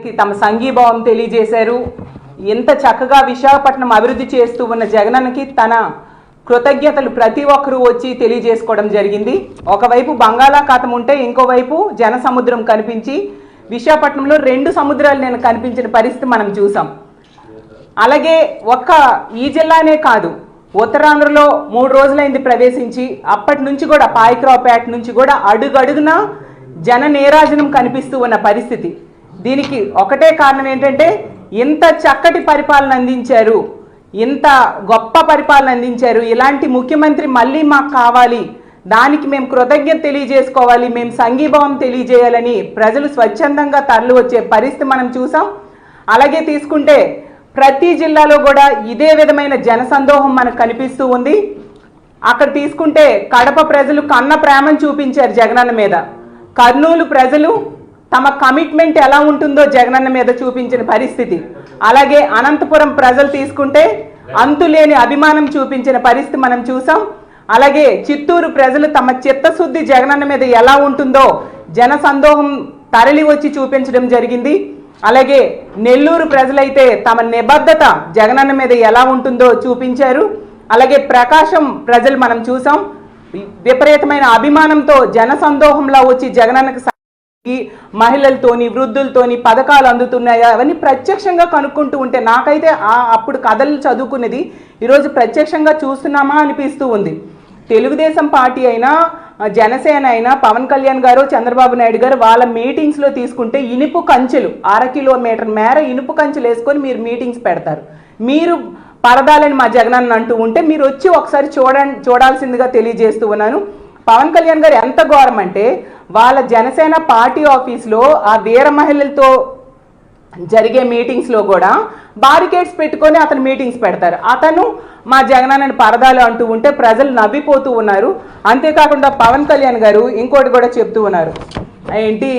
పరిస్థితి తమ సంఘీభావం తెలియజేశారు. ఎంత చక్కగా విశాఖపట్నం అభివృద్ధి చేస్తూ ఉన్న జగనన్నకి తన కృతజ్ఞతలు ప్రతి ఒక్కరూ వచ్చి తెలియజేసుకోవడం జరిగింది. ఒకవైపు బంగాళాఖాతం ఉంటే ఇంకోవైపు జన సముద్రం కనిపించి విశాఖపట్నంలో 2 సముద్రాలు నేను కనిపించిన పరిస్థితి మనం చూసాం. అలాగే ఒక్క ఈ జిల్లానే కాదు, ఉత్తరాంధ్రలో 3 రోజులైంది ప్రవేశించి అప్పటి నుంచి కూడా పాయక్రావుపేట నుంచి కూడా అడుగడుగున జన నీరాజనం కనిపిస్తూ ఉన్న పరిస్థితి. దీనికి ఒకటే కారణం ఏంటంటే ఇంత చక్కటి పరిపాలన అందించారు, ఇంత గొప్ప పరిపాలన అందించారు, ఇలాంటి ముఖ్యమంత్రి మళ్ళీ మాకు కావాలి, దానికి మేము కృతజ్ఞత తెలియజేసుకోవాలి, మేము సంఘీభావం తెలియజేయాలని ప్రజలు స్వచ్ఛందంగా తరలి వచ్చే పరిస్థితి మనం చూసాం. అలాగే తీసుకుంటే ప్రతి జిల్లాలో కూడా ఇదే విధమైన జనసందోహం మనకు కనిపిస్తూ ఉంది. అక్కడ తీసుకుంటే కడప ప్రజలు కన్న ప్రేమను చూపించారు జగనన్న మీద. కర్నూలు ప్రజలు తమ కమిట్మెంట్ ఎలా ఉంటుందో జగనన్న మీద చూపించిన పరిస్థితి. అలాగే అనంతపురం ప్రజలు తీసుకుంటే అంతులేని అభిమానం చూపించిన పరిస్థితి మనం చూసాం. అలాగే చిత్తూరు ప్రజలు తమ చిత్తశుద్ధి జగనన్న మీద ఎలా ఉంటుందో జన సందోహం తరలి వచ్చి చూపించడం జరిగింది. అలాగే నెల్లూరు ప్రజలైతే తమ నిబద్ధత జగనన్న మీద ఎలా ఉంటుందో చూపించారు. అలాగే ప్రకాశం ప్రజలు మనం చూసాం, విపరీతమైన అభిమానంతో జన సందోహంలా వచ్చి జగనన్నకి మహిళలతోని వృద్ధులతోని పథకాలు అందుతున్నాయా అవన్నీ ప్రత్యక్షంగా కనుక్కుంటూ ఉంటే నాకైతే అప్పుడు కథలు చదువుకునేది ఈరోజు ప్రత్యక్షంగా చూస్తున్నామా అనిపిస్తూ ఉంది. తెలుగుదేశం పార్టీ అయినా జనసేన అయినా పవన్ కళ్యాణ్ గారు చంద్రబాబు నాయుడు గారు వాళ్ళ మీటింగ్స్లో తీసుకుంటే ఇనుపు కంచెలు 1/2 కిలోమీటర్ మేర ఇనుపు కంచెలు వేసుకొని మీరు మీటింగ్స్ పెడతారు. మీరు పరదాలని మా జగనన్న అంటూ ఉంటే మీరు వచ్చి ఒకసారి చూడాల్సిందిగా తెలియజేస్తూ ఉన్నాను. పవన్ కళ్యాణ్ గారు ఎంత ఘోరం అంటే వాళ్ళ జనసేన పార్టీ ఆఫీస్లో ఆ వీర మహిళలతో జరిగే మీటింగ్స్లో కూడా బారికేడ్స్ పెట్టుకొని అతను మీటింగ్స్ పెడతారు. అతను మా జగనన్నని పరదాలు అంటూ ఉంటే ప్రజలు నవ్విపోతూ ఉన్నారు. అంతేకాకుండా పవన్ కళ్యాణ్ గారు ఇంకోటి కూడా చెప్తూ ఉన్నారు, ఏంటి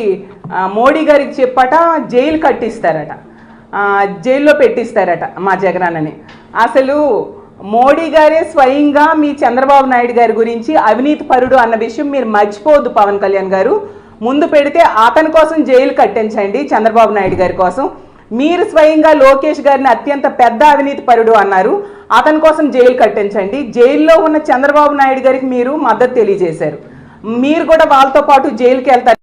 మోడీ గారికి చెప్పట జైలు కట్టిస్తారట, జైల్లో పెట్టిస్తారట మా జగనన్నని. అసలు మోడీ గారే స్వయంగా మీ చంద్రబాబు నాయుడు గారి గురించి అవినీతి పరుడు అన్న విషయం మీరు మర్చిపోవద్దు పవన్ కళ్యాణ్ గారు. ముందు పెడితే అతని కోసం జైలు కట్టించండి చంద్రబాబు నాయుడు గారి కోసం. మీరు స్వయంగా లోకేష్ గారిని అత్యంత పెద్ద అవినీతి పరుడు అన్నారు, అతని కోసం జైలు కట్టించండి. జైల్లో ఉన్న చంద్రబాబు నాయుడు గారికి మీరు మద్దతు తెలియజేశారు, మీరు కూడా వాళ్ళతో పాటు జైలుకి వెళ్తారు.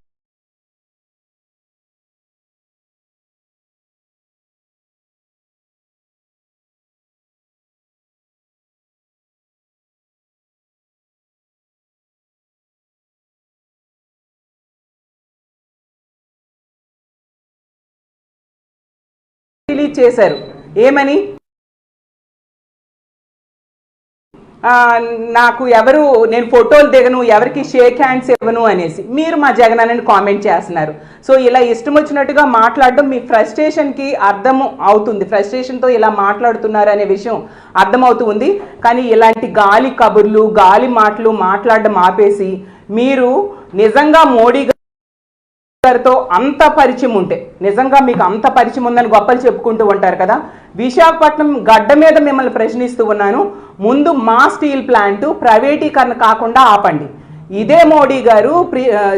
రిలీజ్ చేశారు ఏమని, నాకు ఎవరు నేను ఫోటోలు దిగను, ఎవరికి షేక్ హ్యాండ్స్ ఇవ్వను అనేసి మీరు మా జగనన్నని కామెంట్ చేస్తున్నారు. సో ఇలా ఇష్టం వచ్చినట్టుగా మాట్లాడడం మీ ఫ్రస్ట్రేషన్కి అర్థం అవుతుంది, ఫ్రస్ట్రేషన్తో ఇలా మాట్లాడుతున్నారు అనే విషయం అర్థమవుతుంది. కానీ ఇలాంటి గాలి కబుర్లు గాలి మాటలు మాట్లాడడం ఆపేసి మీరు నిజంగా మోడీ గారితో అంత పరిచయం ఉంటే, నిజంగా మీకు అంత పరిచయం ఉందని గొప్పలు చెప్పుకుంటూ ఉంటారు కదా, విశాఖపట్నం గడ్డ మీద మిమ్మల్ని ప్రశ్నిస్తూ ఉన్నాను. ముందు మా స్టీల్ ప్లాంట్ ప్రైవేటీకరణ కాకుండా ఆపండి. ఇదే మోడీ గారు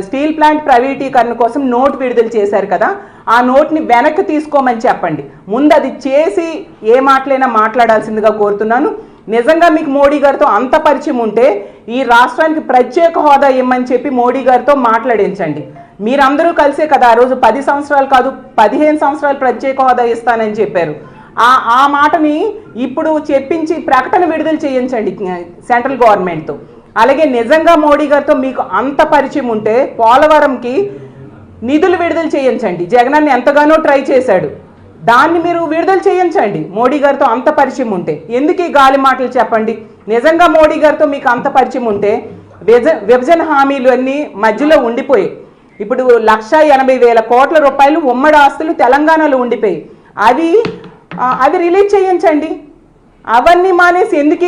స్టీల్ ప్లాంట్ ప్రైవేటీకరణ కోసం నోట్ విడుదల చేశారు కదా, ఆ నోట్ని వెనక్కి తీసుకోమని చెప్పండి. ముందు అది చేసి ఏ మాటలైనా మాట్లాడాల్సిందిగా కోరుతున్నాను. నిజంగా మీకు మోడీ గారితో అంత పరిచయం ఉంటే ఈ రాష్ట్రానికి ప్రత్యేక హోదా ఇమ్మని చెప్పి మోడీ గారితో మాట్లాడించండి. మీరందరూ కలిసే కదా ఆ రోజు 10 సంవత్సరాలు కాదు 15 సంవత్సరాలు ప్రత్యేక హోదా ఇస్తానని చెప్పారు. ఆ మాటని ఇప్పుడు చెప్పించి ప్రకటన విడుదల చేయించండి సెంట్రల్ గవర్నమెంట్తో. అలాగే నిజంగా మోడీ గారితో మీకు అంత పరిచయం ఉంటే పోలవరంకి నిధులు విడుదల చేయించండి. జగనన్న ఎంతగానో ట్రై చేశాడు, దాన్ని మీరు విడుదల చేయించండి మోడీ గారితో అంత పరిచయం ఉంటే. ఎందుకు ఈ గాలి మాటలు చెప్పండి. నిజంగా మోడీ గారితో మీకు అంత పరిచయం ఉంటే విభజన హామీలు అన్నీ మధ్యలో ఉండిపోయాయి. ఇప్పుడు 1,80,000 కోట్ల రూపాయలు ఉమ్మడి ఆస్తులు తెలంగాణలో ఉండిపోయి అవి రిలీజ్ చేయించండి. అవన్నీ మానేసి ఎందుకు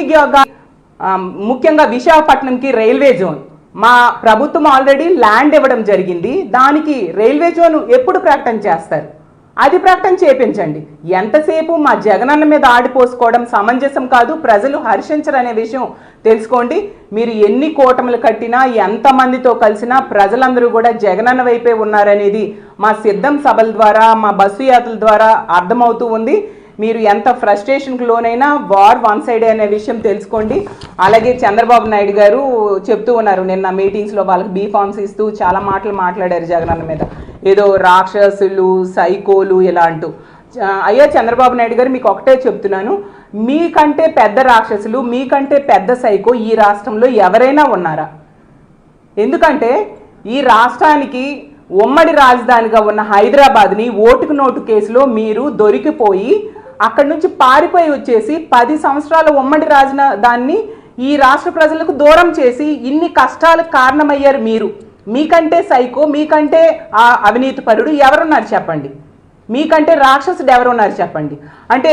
ముఖ్యంగా విశాఖపట్నంకి రైల్వే జోన్ మా ప్రభుత్వం ఆల్రెడీ ల్యాండ్ ఇవ్వడం జరిగింది, దానికి రైల్వే జోన్ ఎప్పుడు ప్రకటన చేస్తారు అది ప్రకటన చేపించండి. ఎంతసేపు మా జగనన్న మీద ఆడిపోసుకోవడం సమంజసం కాదు. ప్రజలు హర్షించరనే విషయం తెలుసుకోండి. మీరు ఎన్ని కూటములు కట్టినా, ఎంతమందితో కలిసినా ప్రజలందరూ కూడా జగనన్న వైపే ఉన్నారనేది మా సిద్ధం సభల ద్వారా, మా బస్సు యాత్రల ద్వారా అర్థమవుతూ ఉంది. మీరు ఎంత ఫ్రస్ట్రేషన్కి లోనైనా వార్ వన్ సైడ్ అనే విషయం తెలుసుకోండి. అలాగే చంద్రబాబు నాయుడు గారు చెప్తూ ఉన్నారు, నిన్న మీటింగ్స్లో వాళ్ళకి బీఫామ్స్ ఇస్తూ చాలా మాటలు మాట్లాడారు జగనన్న మీద, ఏదో రాక్షసులు, సైకోలు ఇలా అంటూ. అయ్యా చంద్రబాబు నాయుడు గారు, మీకు ఒకటే చెప్తున్నాను, మీకంటే పెద్ద రాక్షసులు, మీకంటే పెద్ద సైకో ఈ రాష్ట్రంలో ఎవరైనా ఉన్నారా? ఎందుకంటే ఈ రాష్ట్రానికి ఉమ్మడి రాజధానిగా ఉన్న హైదరాబాద్ని ఓటుకు నోటు కేసులో మీరు దొరికిపోయి అక్కడి నుంచి పారిపోయి వచ్చేసి 10 సంవత్సరాల ఉమ్మడి రాజధానిని ఈ రాష్ట్ర ప్రజలకు దూరం చేసి ఇన్ని కష్టాలకు కారణమయ్యారు మీరు. మీకంటే సైకో, మీకంటే అవినీతి పరుడు ఎవరున్నారు చెప్పండి? మీకంటే రాక్షసుడు ఎవరున్నారు చెప్పండి? అంటే